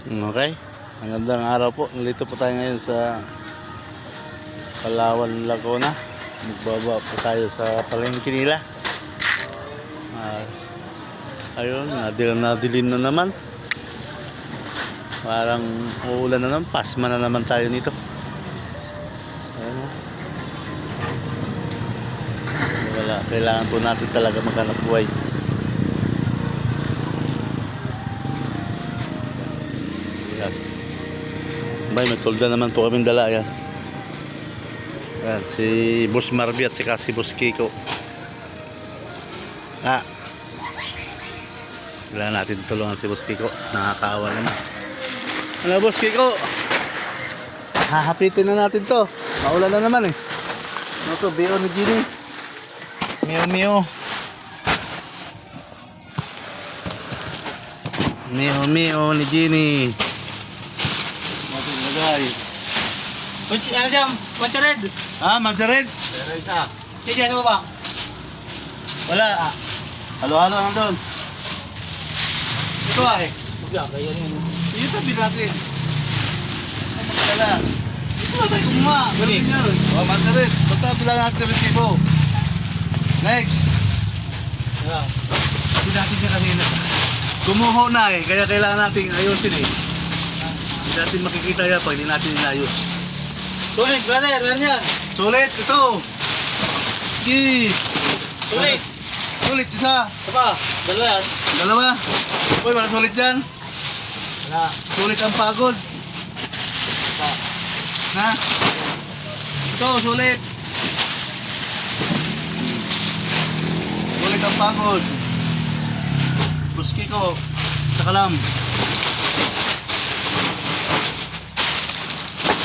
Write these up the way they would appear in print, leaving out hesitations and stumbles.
Okay, magandang araw po. Nandito po tayo ngayon sa Palawan, Laguna. Magbaba po tayo sa palengke nila. Ayun, nadilim na naman. Parang uulan na naman. Pasma na naman tayo nito. Ayun. Wala, kailangan po natin talaga maghanap buhay. Bay, may tolda naman po kaming dala yan. Yan, si Boss Marby at si Boss Kiko. Kailangan natin tulungan si Boss Kiko. Nakakaawa naman. Ano, Boss Kiko? Hahapitin na natin to. Maulan na naman eh. Ano to? BO ni Gini. Mio. Mio ni Gini. Ano dyan? Mancha red? Mancha red? Pero isa. Sige, ano ba? Wala. Halo-halo nandun. Ito Eh, bugla, kaya yun. Ito tabi natin. Ano magkala? Ito na tayo kumuha. Balik. Mancha red. Basta bilang natin sa resibo. Next. Yeah. Hindi natin niya kanina. Kumuho na eh. Kaya kailangan natin ayusin eh. Hindi natin makikita yan pag hindi natin inayos. Sulit, brother, meron yan. Sulit, ito. Sige. Sulit. Sulit, isa. Ito pa, dalawa yan. Dalawa. Uy, wala sulit dyan. Wala. Sulit ang pagod. Pa. Ha? Ito, sulit. Sulit ang pagod. Buski ko. Sa kalam.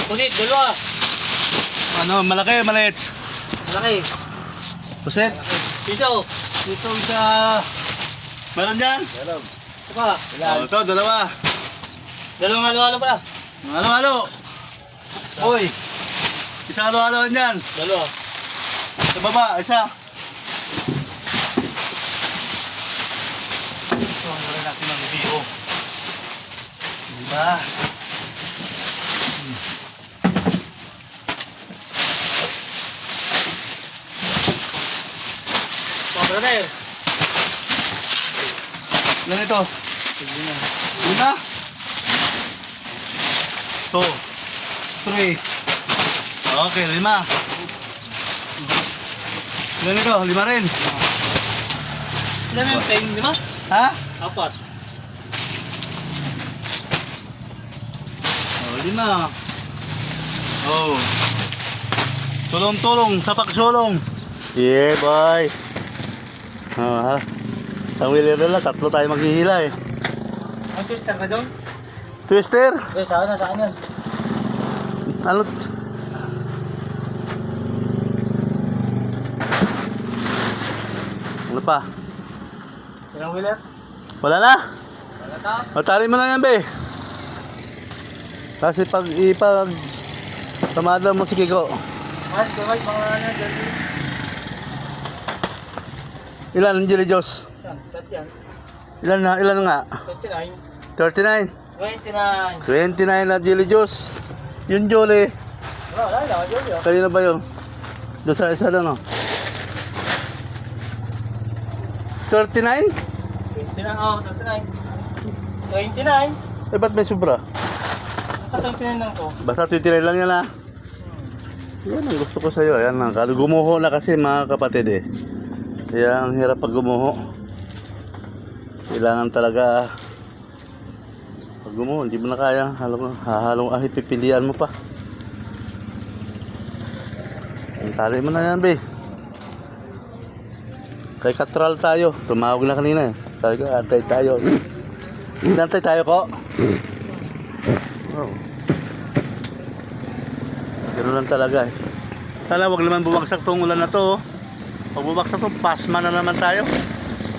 Sulit, dalawa. Ano, malaki, maliit. Malaki. Puset. Piso. Ito isa. Meron dyan? Meron. Ito pa. Oh, ito, dalawa. Dalawang halo-halo pala. Halo-halo. Uy. Isa halo-halo dyan. Dalawa. Sa baba, isa. Ito, ang gawin natin ng video. Diba? Brother. Ilan ito? Lima? 2 3. Okay, 5. Ilan ito? 5 rin. Ilan yung 10, 5? Ha? 4. Oh, 5. Oh. Tulong-tulong, sapak-sulong. Yeah, boy. Ha? Sa wheeler na lang, 3 tayo maghihila eh. Ang twister ka doon? Twister? Eh, saan yan? Ano? Ano pa? Ilang wheeler? Wala na? Wala ta? Matali mo na yan, be. Kasi pag tamada mo si Kiko. Mas, gawag, mga ano, dyan. Ilan ang Jelly Joss? Yan. Ilan nga? 29. 39. 29. 29 na Jelly Joss. Yung Jolly. Wala, yun. Kanina ba yun? Doon sa isa lang, no? 39? 29, oh, 39. 29? Eh, ba't may sobra? Sa 29 lang ko. Basta 29 lang yan, ha? Yan ang gusto ko sa'yo. Yan lang. Gumuho na kasi, mga kapatid, eh. Kaya ang hirap pag gumuho. Kailangan talaga pag gumuho, hindi mo na kaya. Hahalong pipilian mo pa. Ang tali mo na yan, be. Kay Katral tayo. Tumawag na kanina eh. Sabi ko, antay tayo. Antay tayo ko. Oh. Ganoon lang talaga eh. Sana wag naman bumagsak tong ulan na to. Pag bumagsak to, pasma na naman tayo.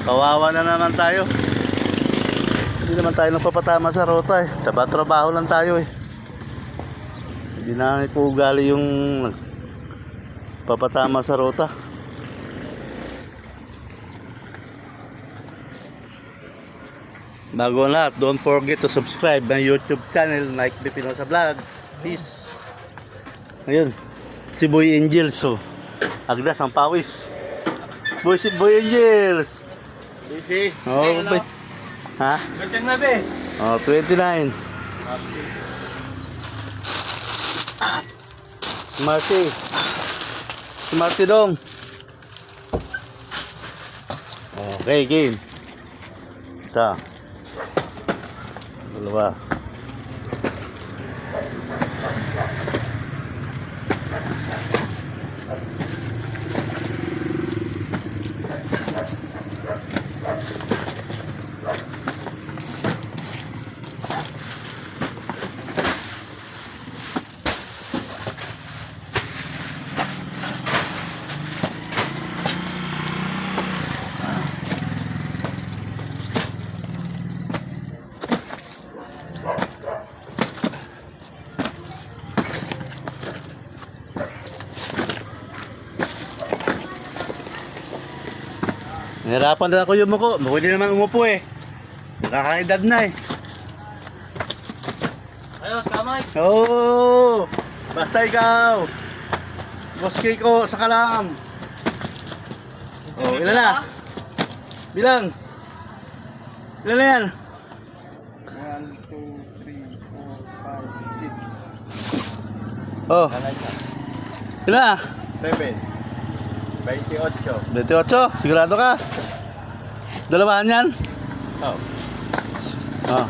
Kawawa na naman tayo. Hindi naman tayo nagpapatama sa rota eh. Trabaho lang tayo eh. Hindi na po ugali yung papatama sa rota. Bago ang lahat, don't forget to subscribe my YouTube channel, Mike B. Pinosa Vlog. Peace. Ayun, si Boy Angels. So, agdas ang pawis. Boy Angels. Busy. Oh, ano? ha? Ganyan na be. Oh, 29. Smarty dong. Okay, game. Isa. Dalawa. Nahirapan na ako yumuko. Hindi naman umupo eh. Nakakaedad na eh. Ayos, kamay. Oo! Basta ikaw! Boss Kiko, sa kalam! Oh, ilan na? Bilang! Ilan na yan? 1, 2, 3, 4, 5, 6. Oh, ilan na? 7. 28. 28, sigurado ka? Dalawahan yan? Oh. Oh.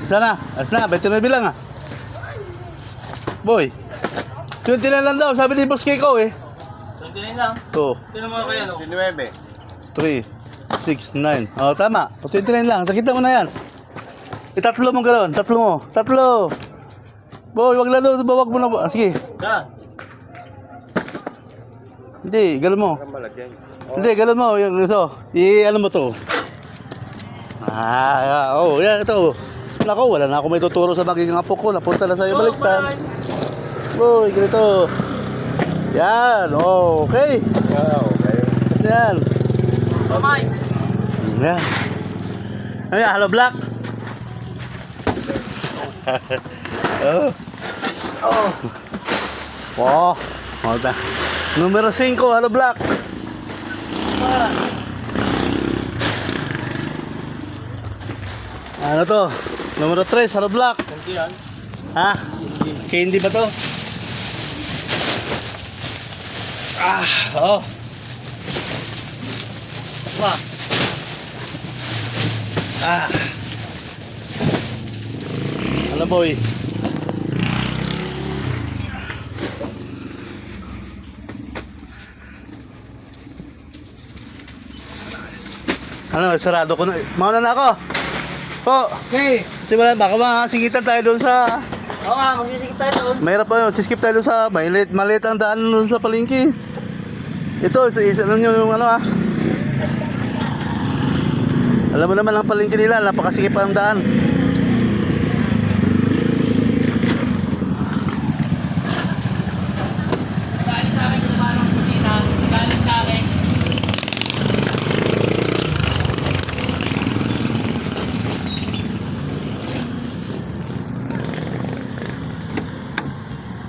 Isa na, alas na, 29 bilang ah. Boy, 29 lang daw, sabi ni Boss Kiko eh. 29 lang. 2, Ito naman kayo, no? 29. 3, 6, 9. Oh, tama. O, 29 lang. Sakita mo na yan. Itatlo mo gano'n. Tatlo mo. Tatlo. Boy, wag lang daw. Wag mo na. Sige. Saan? Hindi, gano'n mo. Hindi, gano'n mo. Yung gusto. I-ano mo to. Oh, yan ito. Nako, wala na ako may tuturo sa magiging apo ko. Napunta na sa'yo baliktad. Boy, ganito. Yan. Oh, okay. Okay. Yan. Kamay. Yan. Ay, hello black. Oh. Oh. Wow. Oh, numero 5, hello black. Ano to? Numero 3, hello black. Ganti yan. Ha? Candy ba to? Oh. Wah. Ano boy? Ano, sarado ko na. Mauna na ako. Po. Okay. Kasi wala, baka masigitan tayo doon sa... Oo nga, magsisikip tayo doon. Mahirap pa yun. Siskip tayo doon sa... Maliit ang daan doon sa palengke. Ito, isa lang yung ano ah. Alam mo naman ang palengke nila, napakasikip ang daan. Galing sa akin kung paano ang kusina. Galing sa akin.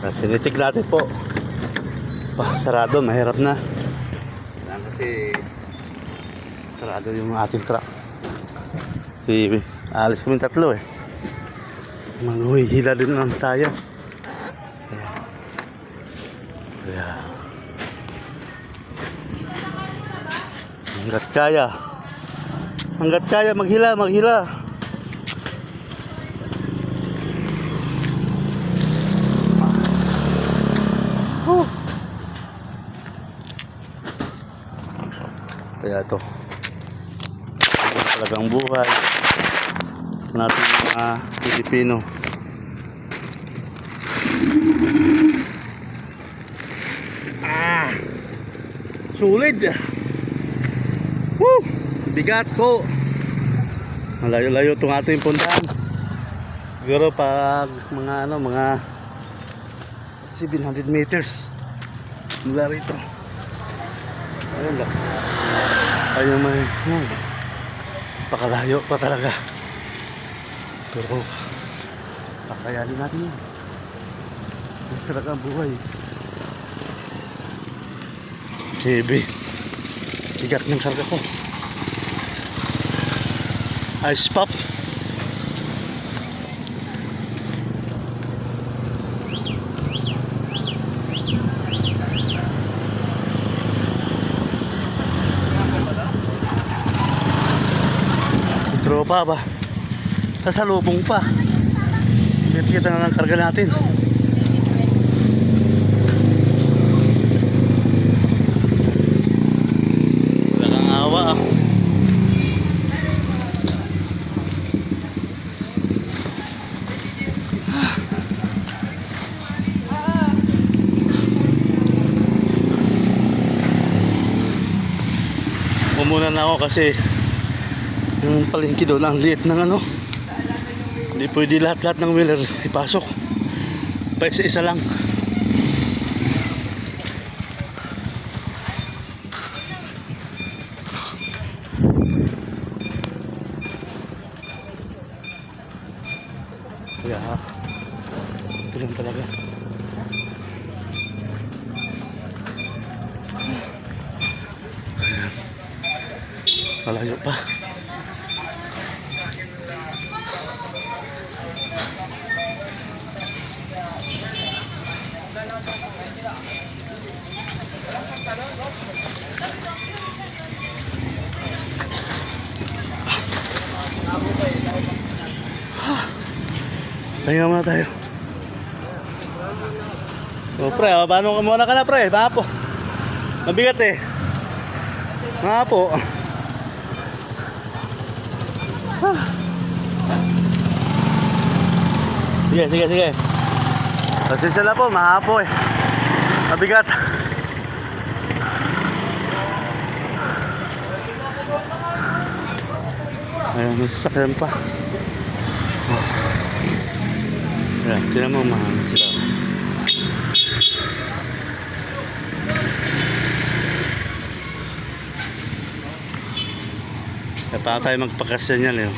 Sine-check natin po. Sarado, mahirap na. Kasi sarado yung ating truck. Alis kami tatlo eh. Hila din ang tayo. Kaya hanggat kaya maghila. Kaya ito talagang buhay natin mga Pilipino. Sulit. Bigat ko. Malayo-layo itong ating puntahan. Siguro pag mga 700 meters mula rito. Ayun lang. Ayun may pakalayo pa talaga. Pero kakayanin natin yun. Ito talaga ang buhay. Heavy. Bigat ng karga ko. Ice pop. Tropa ba? Sasalubong pa. Kita na ng karga natin. Wala kang awa ah. Pumuna na ako kasi yung palengke doon ang liit ng ano. Hindi pwede lahat-lahat ng wheeler ipasok. Pa isa-isa lang. Kaya ito lang talaga. Malayo pa. Pahinga muna tayo. O pre, paano ka muna ka na pre? Baka po. Mabigat eh. Nga po. Sige, sige, sige. Pasensya na po, mahapo eh. Mabigat. Ayan, nasasakyan pa. Ayan, tinan mo mahal sila. Kaya pa tayo magpakasya niya, Leo.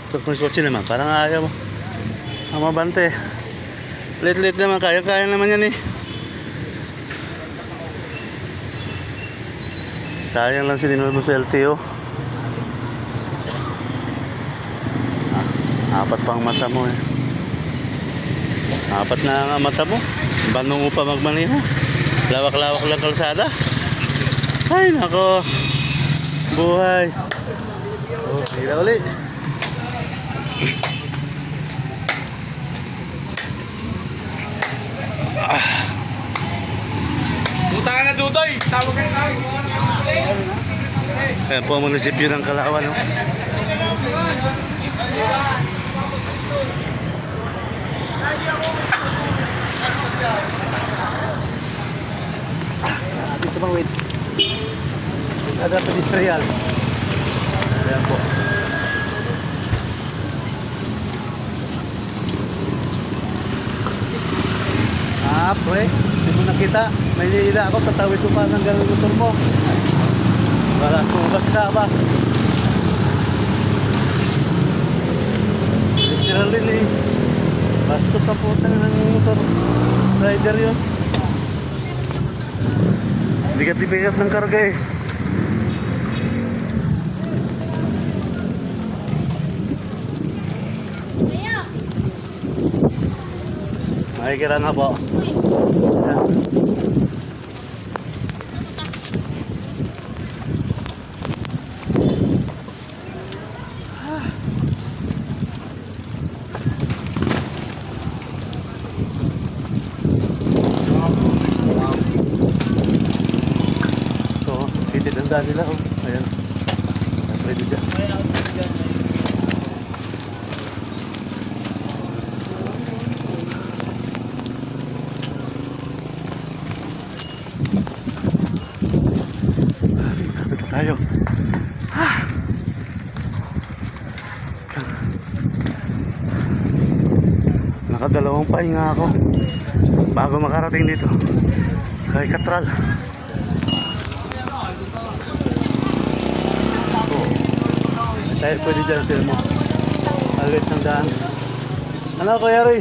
Ito kung kotse naman, parang ayaw mo. Ang mabante. Lit-lit naman, kaya-kaya naman yan eh. Sayang lang sininod mo sa LTO. Apat pang mata mo eh. Apat na ang mata mo. Banong mo pa magmaneho. Lawak-lawak lang kalsada. Ay nako. Buhay. Oh, hila ulit. Punta ka na, Dudoy! Tawag kayo na! Ayan po ang munisipyo ng Calauan. No? Dito bang wait? Ada pedestrian. Ayan po. Pre, hindi mo nakita. May nila ako, tatawid ko pa ng gano'ng motor mo. Wala, sumas ka ba? Literal din eh. Bastos sa puta ng motor rider yun. Bigat-bigat ng karga eh. Makikira nga po. Ayan. So, titidanda nila oh. Ayan. Pwede dyan. Tayo. Nakadalawang pahinga ako bago makarating dito sa Katral. Dahil pwede dyan film mo. Malit ng daan. Ano, Kuya Ray?